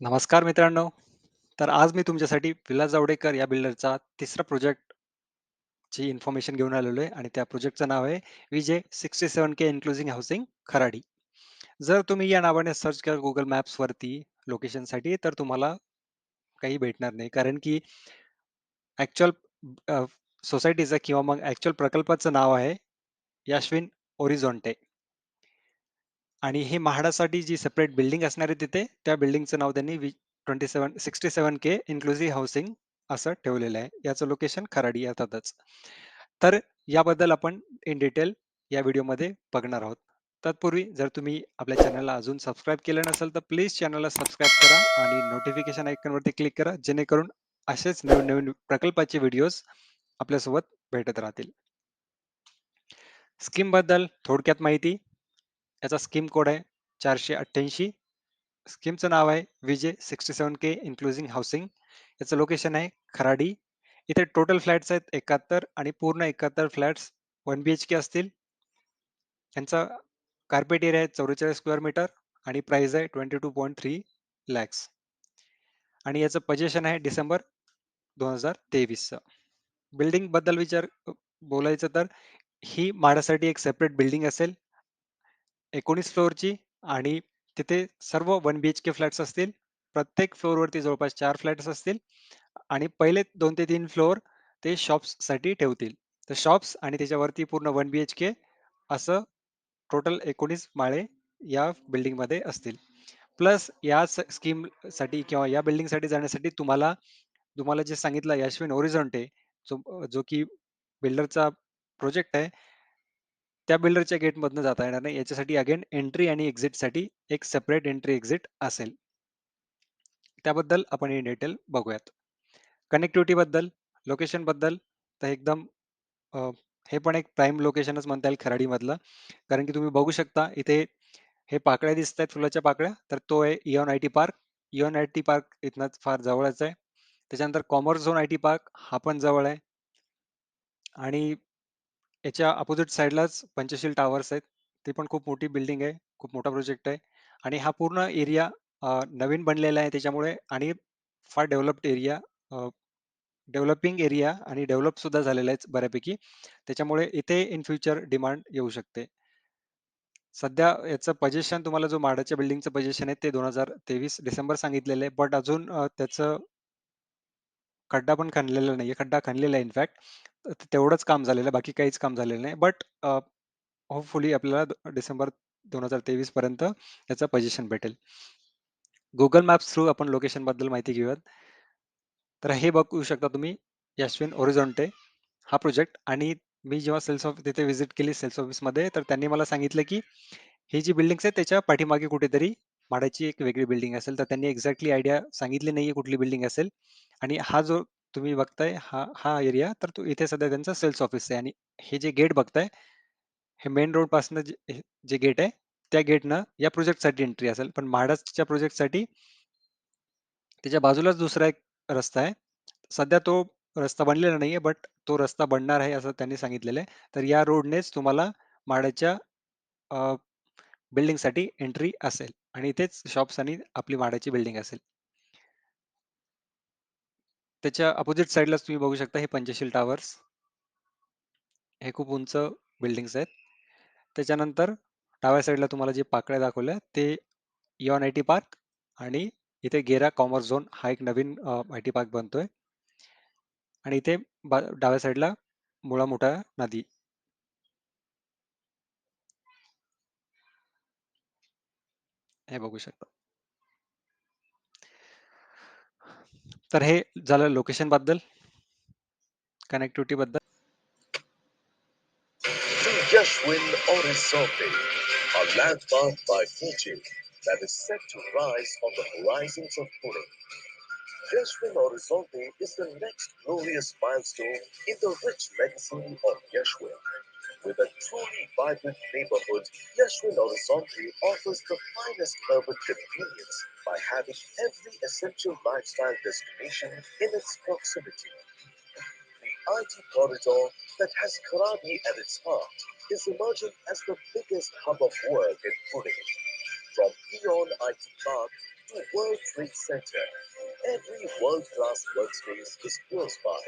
नमस्कार मित्रांनो. तर आज मी तुमच्यासाठी विलास जावडेकर या बिल्डरचा तिसरा प्रोजेक्टची इन्फॉर्मेशन घेऊन आलेलो आहे आणि त्या प्रोजेक्टचं नाव आहे विजय 67K इन्क्लुझिव्ह हाऊसिंग खराडी. जर तुम्ही या नावाने सर्च केलं Google मॅप्सवरती लोकेशनसाठी तर तुम्हाला काही भेटणार नाही. कारण की ॲक्चुअल सोसायटीचं किंवा मग ॲक्चुअल प्रकल्पाचं नाव आहे याश्विन ओरिझोंटे. आणि हे म्हाडासाठी जी सेपरेट बिल्डिंग असणार आहे तिथे, त्या बिल्डिंगचं नाव त्यांनी 67 इन्क्लुझिव्ह हाऊसिंग असं ठेवलेलं आहे. याचं लोकेशन खराडी अर्थातच. तर याबद्दल आपण इन डिटेल या व्हिडिओमध्ये बघणार आहोत. तत्पूर्वी जर तुम्ही आपल्या चॅनलला अजून सबस्क्राईब केलं नसेल, तर प्लीज चॅनलला सबस्क्राईब करा आणि नोटिफिकेशन आयकॉनवरती क्लिक करा, जेणेकरून असेच नवीन-नवीन प्रकल्पाचे व्हिडिओज आपल्यासोबत भेटत राहतील. स्कीमबद्दल थोडक्यात माहिती. याचा स्कीम कोड आहे 488. स्कीमचं नाव आहे विजय 67K इन्क्लुझिव्ह हाऊसिंग. याचं लोकेशन आहे खराडी. इथे टोटल फ्लॅट्स आहेत 71 आणि पूर्ण 71 फ्लॅट्स 1 BHK असतील. यांचा कार्पेट एरिया आहे 44 स्क्वेअर मीटर आणि प्राइस आहे 22.3 लॅक्स आणि याचं पोझिशन आहे डिसेंबर 2023चं. बिल्डिंग बद्दल बोलायचं तर ही म्हाडासाठी एक सेपरेट बिल्डिंग असेल 19 फ्लोअरची आणि तिथे सर्व 1 BHK फ्लॅट्स असतील. प्रत्येक फ्लोअरवरती जवळपास 4 फ्लॅट्स असतील आणि पहिले 2 ते 3 फ्लोअर ते शॉप्ससाठी ठेवतील. तर शॉप्स आणि त्याच्यावरती पूर्ण 1 BHK असं टोटल 19 माळे या बिल्डिंगमध्ये असतील. प्लस या स्कीमसाठी किंवा या बिल्डिंगसाठी जाण्यासाठी तुम्हाला तुम्हाला जे सांगितलं याश्विन ओरिझोंटे जो की बिल्डरचा प्रोजेक्ट आहे, त्या बिल्डरच्या गेटमधनं जाता येणार नाही. याच्यासाठी अगेन एंट्री आणि एक्झिटसाठी एक सेपरेट एंट्री एक्झिट असेल. त्याबद्दल आपण इन डिटेल बघूयात. कनेक्टिव्हिटी बद्दल, लोकेशन बद्दल तर एकदम अ, हे पण एक प्राईम लोकेशनच म्हणता येईल खराडीमधलं. कारण की तुम्ही बघू शकता इथे हे पाकळ्या दिसतायत फुलाच्या पाकळ्या, तर तो आहे Eon IT park. Eon IT park इथनं फार जवळच आहे. त्याच्यानंतर कॉमर्स झोन आयटी पार्क हा पण जवळ आहे आणि याच्या अपोजिट साइडलाच पंचशील टावर्स आहेत. ती पण खूप मोठी बिल्डिंग आहे. खूप मोठा प्रोजेक्ट आहे आणि हा पूर्ण एरिया नवीन बनलेला आहे त्याच्यामुळे आणि फार डेव्हलप्ड एरिया डेव्हलपिंग एरिया आणि डेव्हलप सुद्धा झालेला आहे बऱ्यापैकी. त्याच्यामुळे इथे इन फ्युचर डिमांड येऊ शकते. सध्या याचं पोझिशन तुम्हाला जो म्हाडाच्या बिल्डिंगचं पोझिशन आहे ते 2023 डिसेंबर सांगितलेलं आहे. बट अजून त्याचं खड्डा पण खणलेला नाहीये. खड्डा खणलेला आहे इनफॅक्ट. तेवढंच काम झालेलं आहे. बाकी काहीच काम झालेलं नाही. बट होपफुली आपल्याला डिसेंबर 2023 पर्यंत याचं पोझिशन भेटेल. Google मॅप्स थ्रू आपण लोकेशन बद्दल माहिती घेऊयात. तर हे बघू शकता तुम्ही यशविन ओरिझोंटे हा प्रोजेक्ट आणि मी जेव्हा सेल्स ऑफ तिथे व्हिजिट केली सेल्स ऑफिसमध्ये तर त्यांनी मला सांगितलं की ही जी बिल्डिंग्स आहे त्याच्या पाठीमागे कुठेतरी म्हाडाची एक वेगळी बिल्डिंग असेल तर त्यांनी एक्झॅक्टली आयडिया सांगितली नाहीये कुठली बिल्डिंग असेल आणि हा जो तुम्ही बघताय हा हा एरिया तर तो इथे सध्या त्यांचा सेल्स ऑफिस आहे आणि हे जे गेट बघताय हे मेन रोड पासून जे गेट आहे त्या गेटनं या प्रोजेक्टसाठी एंट्री असेल पण म्हाडाच्या प्रोजेक्टसाठी त्याच्या बाजूलाच दुसरा एक रस्ता आहे. सध्या तो रस्ता बनलेला नाहीये, बट तो रस्ता बनणार आहे असं त्यांनी सांगितलेलं आहे. तर या रोडनेच तुम्हाला म्हाडाच्या अ, बिल्डिंगसाठी एंट्री असेल आणि इथेच शॉप्स आणि आपली म्हाडाची बिल्डिंग असेल. त्याच्या अपोझिट साइडलाच तुम्ही बघू शकता हे पंचशील टावर्स. हे खूप उंच बिल्डिंग्स आहेत. त्याच्यानंतर डाव्या साइडला तुम्हाला जे पाकळ्या दाखवल्या ते इऑन आयटी पार्क आणि इथे गेरा कॉमर्स झोन हा एक नवीन आयटी पार्क बनतोय आणि इथे डाव्या साइडला मुळा मोठा नदी हे बघू शकता. तर हे झालं लोकेशन बद्दल, कनेक्टिव्हिटी बद्दल. The Yashwin Horizonte, a landmark by Fuji that is set to rise on the horizons of Pune. Yashwin Horizonte is the next glorious milestone in the rich legacy of Yashwin. With a truly vibrant neighborhood, Yashwin Horizonte offers the finest urban convenience by having every essential lifestyle destination in its proximity. The IT corridor that has Karabi at its heart is emerging as the biggest hub of work in Pune. From Eon IT Park to World Trade Center, every world-class workspace is close by.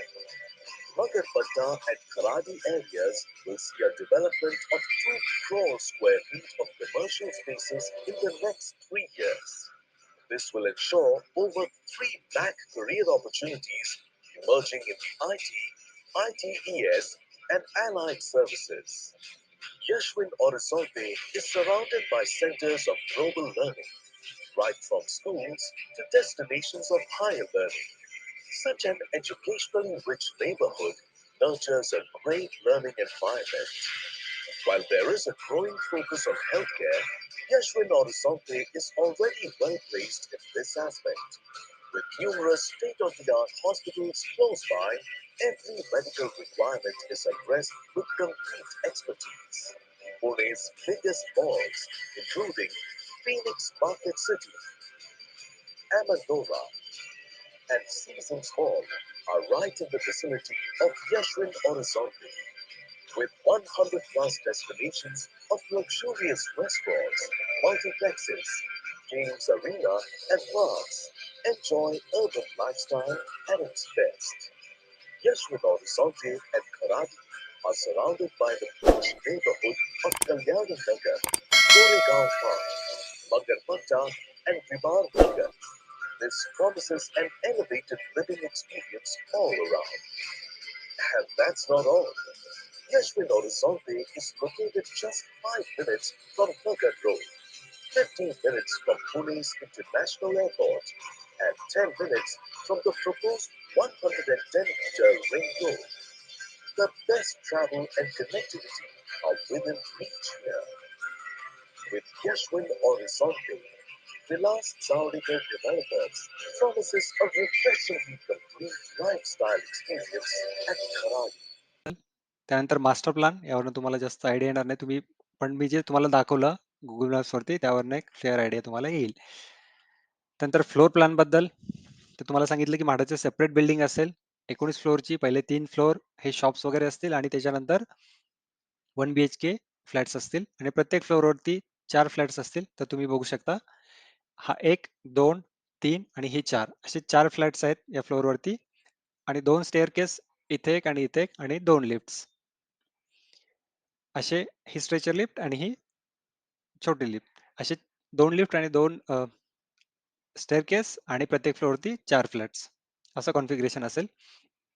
Magarpatta and Kharadi areas will see a development of 2 crore square feet of commercial spaces in the next 3 years. This will ensure over 3 lakh career opportunities emerging in the IT, ITES, and allied services. Yashwin Horizonte is surrounded by centers of global learning, right from schools to destinations of higher learning. Such an educationally rich neighborhood nurtures a great learning environment. While there is a growing focus on healthcare, Yashwin Horizonte is already well placed in this aspect. With numerous state-of-the-art hospitals close by, every medical requirement is addressed with complete expertise. Pune's biggest malls, including Phoenix Market City, Amadora, and Seasons Hall, are right in the vicinity of Yashwin Horizonte. With 100 plus destinations of luxurious restaurants, multiplexes, games arena, and bars, enjoy urban lifestyle at its best. Yashwin Horizonte and Karadi are surrounded by the plush neighborhood of Kalyani Nagar, Goregaon Park, Magarpatta, and Vimar Nagar. This promises an elevated living experience all around. And that's not all. Yashvin Horizonte is located just 5 minutes from Nagar Road, 15 minutes from Pune's International Airport, and 10 minutes from the proposed 110-meter ring road. The best travel and connectivity are within reach here. With Yashwin Horizonte, Vilas Saudikar Developers promises a refreshingly complete lifestyle experience at Kharadi. त्यानंतर master plan यावरून तुम्हाला जास्त idea येणार नाही तुम्ही पण मी जे तुम्हाला दाखवलं गुगल मॅप्स वरती त्यावरून एक क्लिअर आयडिया तुम्हाला येईल. त्यानंतर फ्लोर प्लॅन बद्दल तर तुम्हाला सांगितलं की म्हाडाचे सेपरेट बिल्डिंग असेल 19 फ्लोअरची पहिले 3 फ्लोअर हे शॉप्स वगैरे असतील आणि त्याच्यानंतर 1 BHK फ्लॅट्स असतील आणि प्रत्येक फ्लोअरवरती 4 फ्लॅट्स असतील तर तुम्ही बघू शकता हा 1 2 3 आणि हे 4 असे 4 फ्लॅट्स आहेत या फ्लोअरवरती आणि 2 स्टेअरकेस इथे एक आणि इथे एक आणि 2 लिफ्ट्स असे ही स्ट्रेचर लिफ्ट आणि ही छोटी लिफ्ट असे 2 लिफ्ट आणि 2 स्टेअरकेस आणि प्रत्येक फ्लोअरवरती 4 फ्लॅट्स असं कॉन्फिगरेशन असेल.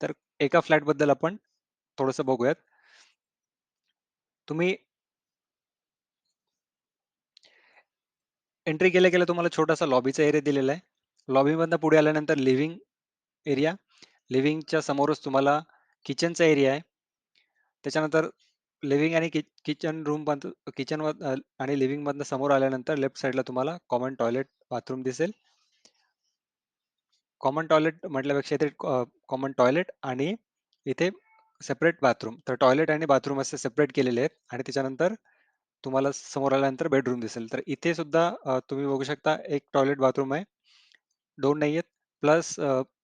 तर एका फ्लॅट बद्दल आपण थोडंसं बघूयात. तुम्ही एंट्री केल्या केल्या तुम्हाला छोटासा लॉबीचा एरिया दिलेला आहे. लॉबीमधनं पुढे आल्यानंतर लिव्हिंग एरिया, लिव्हिंगच्या समोरच तुम्हाला किचनचा एरिया आहे. त्याच्यानंतर लिव्हिंग आणि किचन रूम किचन आणि लिव्हिंग मधनं समोर आल्यानंतर लेफ्ट साईडला तुम्हाला कॉमन टॉयलेट बाथरूम दिसेल. कॉमन टॉयलेट म्हटल्यापेक्षा इथे कॉमन टॉयलेट आणि इथे सेपरेट बाथरूम. तर टॉयलेट आणि बाथरूम असे सेपरेट केलेले आहेत आणि त्याच्यानंतर तुम्हाला समोर आल्यानंतर बेडरूम दिसेल. तर इथे सुद्धा तुम्ही बघू शकता एक टॉयलेट बाथरूम आहे. 2 नाहीयेत. प्लस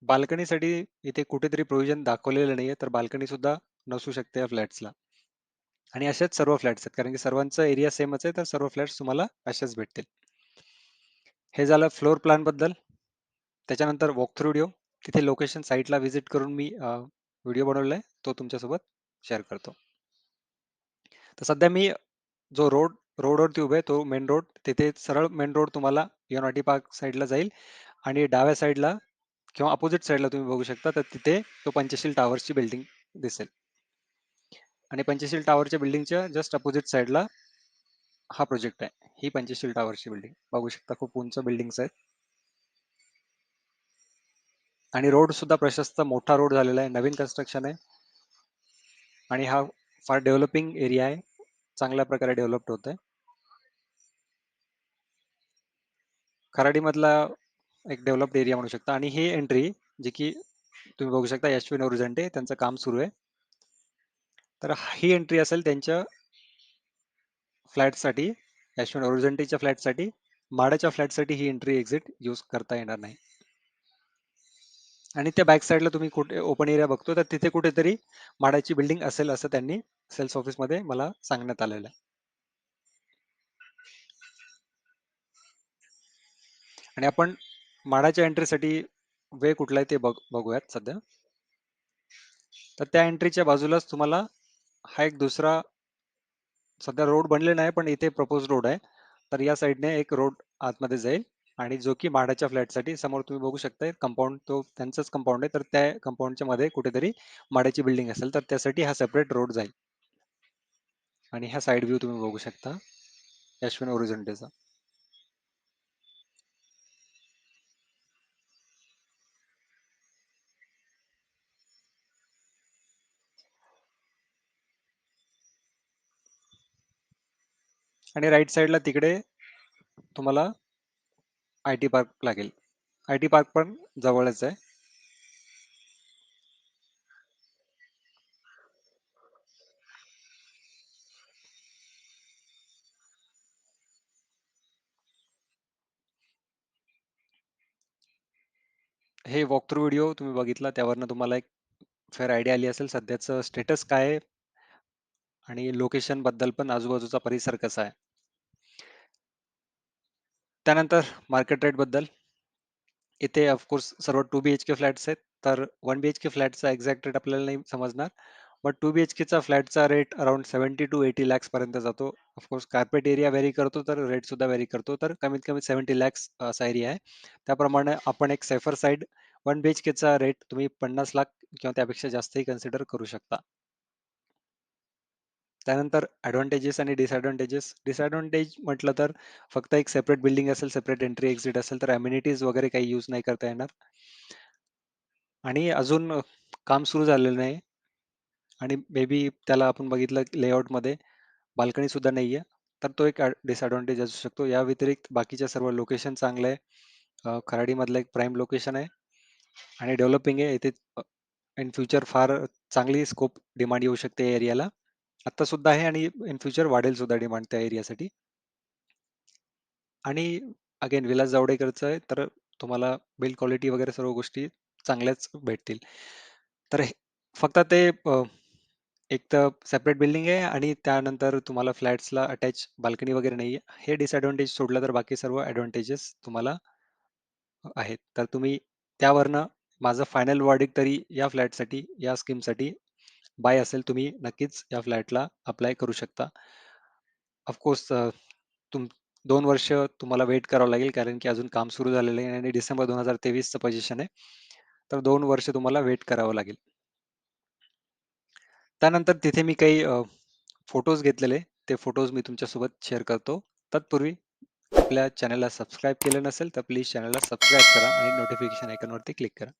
बाल्कनीसाठी इथे कुठेतरी प्रोव्हिजन दाखवलेलं नाहीये. तर बाल्कनी सुद्धा नसू शकते या फ्लॅट्सला. आणि असेच सर्व फ्लॅट्स आहेत कारण की सर्वांचा एरिया सेमच आहे तर सर्व फ्लॅट्स तुम्हाला असेच भेटतील. हे झालं फ्लोर प्लॅन बद्दल. त्याच्यानंतर वॉक थ्रू व्हिडिओ तिथे लोकेशन साईटला व्हिजिट करून मी व्हिडिओ बनवलाय तो तुमच्यासोबत शेअर करतो. तर सध्या मी जो रोडवरती उभे आहे तो मेन रोड तिथे सरळ मेन रोड तुम्हाला युनायटी पार्क साईडला जाईल आणि डाव्या साईडला किंवा अपोजिट साईडला तुम्ही बघू शकता तर तिथे तो पंचशील टावर्सची बिल्डिंग दिसेल आणि पंचशील टावरच्या बिल्डिंगच्या जस्ट अपोजिट साईडला हा प्रोजेक्ट आहे. ही पंचशील टावरची बिल्डिंग बघू शकता खूप उंच बिल्डिंग्स आहेत आणि रोड सुद्धा प्रशस्त मोठा रोड झालेला आहे. नवीन कन्स्ट्रक्शन आहे आणि हा फार डेव्हलपिंग एरिया आहे. चांगल्या प्रकारे डेव्हलप्ड होत आहे. खराडीमधला एक डेव्हलप्ड एरिया म्हणू शकता आणि ही एंट्री जी की तुम्ही बघू शकता यशविन ओरिजेंटे त्यांचं काम सुरू आहे. तर ही एंट्री असेल त्यांच्या फ्लॅटसाठी यशविन ओरिजेंटेच्या फ्लॅटसाठी. माडाच्या फ्लॅटसाठी ही एंट्री एक्झिट यूज करता येणार नाही. आणि त्या बॅक साईडला तुम्ही कुठे ओपन एरिया बघतो तर तिथे कुठेतरी माडाची बिल्डिंग असेल असं त्यांनी सेल्स ऑफिसमध्ये मला सांगण्यात आलेलं आहे. आणि आपण माडाच्या एंट्रीसाठी वे कुठला आहे ते बघूयात सध्या. तर त्या एंट्रीच्या बाजूलाच तुम्हाला हा एक दुसरा सध्या रोड बनले नाही, पण इथे प्रपोज रोड आहे. तर या साईडने एक रोड आतमध्ये जाईल आणि जो की माडाच्या फ्लॅटसाठी समोर तुम्ही बघू शकता कंपाऊंड, तो त्यांचंच कंपाऊंड आहे. तर त्या कंपाऊंडच्या मध्ये कुठेतरी माडाची बिल्डिंग असेल, तर त्यासाठी हा सेपरेट रोड जाईल. आणि हा साईड व्ह्यू तुम्ही बघू शकता अश्विन ओरिझोंटेचा. आणि राईट साईडला तिकडे तुम्हाला आय टी पार्क लागेल. आय टी पार्क पण जवळच आहे. हे वॉक थ्रू व्हिडिओ तुम्ही बघितला, त्यावरनं तुम्हाला एक फेअर आयडिया आली असेल सध्याचं स्टेटस काय आहे आणि लोकेशन बद्दल पण आजूबाजूचा परिसर कसा आहे. त्यानंतर मार्केट रेट बद्दल इथे ऑफकोर्स सर्व 2 BHK फ्लॅट्स आहेत. तर 1 BHK फ्लॅटचा एक्झॅक्ट रेट आपल्याला नाही समजणार. बट 2 BHKचा फ्लॅटचा रेट अराउंड 70 to 80 लॅक्स पर्यंत जातो. ऑफकोर्स कार्पेट एरिया व्हेरी करतो, तर रेट सुद्धा व्हेरी करतो. तर कमीत कमी 70 लॅक्स असा एरिया आहे. त्याप्रमाणे आपण एक सेफर साईड 1 BHKचा रेट तुम्ही 50 लाख किंवा त्यापेक्षा जास्तही कन्सिडर करू शकता. त्यानंतर ॲडव्हांटेजेस आणि डिसएडव्हांटेजेस. डिसएडव्हांटेज म्हटलं तर फक्त एक सेपरेट बिल्डिंग असेल, सेपरेट एंट्री एक्झिट असेल, तर अम्युनिटीज वगैरे काही यूज नाही करता येणार. आणि अजून काम सुरू झालेलं नाही आणि मे बी त्याला आपण बघितलं लेआउटमध्ये बाल्कनी सुद्धा नाहीये. तर तो एक डिसएडव्हांटेज असू शकतो. या व्यतिरिक्त बाकीच्या सर्व लोकेशन चांगलं आहे. खराडीमधलं एक प्राईम लोकेशन आहे आणि डेव्हलपिंग आहे. इथे इन फ्युचर फार चांगली स्कोप डिमांड येऊ शकते या एरियाला. आता सुद्धा आहे आणि इन फ्युचर वाढेल सुद्धा डिमांड त्या एरियासाठी. आणि अगेन विलास जावडेकरचं आहे, तर तुम्हाला बिल्ड क्वालिटी वगैरे सर्व गोष्टी चांगल्याच भेटतील. तर फक्त ते एक तर सेपरेट बिल्डिंग आहे आणि त्यानंतर तुम्हाला फ्लॅट्सला अटॅच बाल्कनी वगैरे नाही आहे. हे डिसएडव्हांटेज सोडलं तर बाकी सर्व ॲडव्हांटेजेस तुम्हाला आहेत. तर तुम्ही त्यावरनं माझं फायनल वर्डिक्ट तरी या फ्लॅटसाठी, या स्कीमसाठी बाय असेल. तुम्ही नक्कीच या फ्लॅटला अप्लाय करू शकता. ऑफकोर्स तुम 2 वर्ष तुम्हाला वेट करावं लागेल, कारण की अजून काम सुरू झालेलं आहे आणि डिसेंबर 2023चं पोझिशन आहे. तर 2 वर्ष तुम्हाला वेट करावं लागेल. त्यानंतर तिथे मी काही फोटोज घेतलेले, ते फोटोज मी तुमच्यासोबत शेअर करतो. तत्पूर्वी आपल्या चॅनलला सबस्क्राईब केलं नसेल, तर प्लीज चॅनलला सबस्क्राईब करा आणि नोटिफिकेशन आयकॉनवरती क्लिक करा.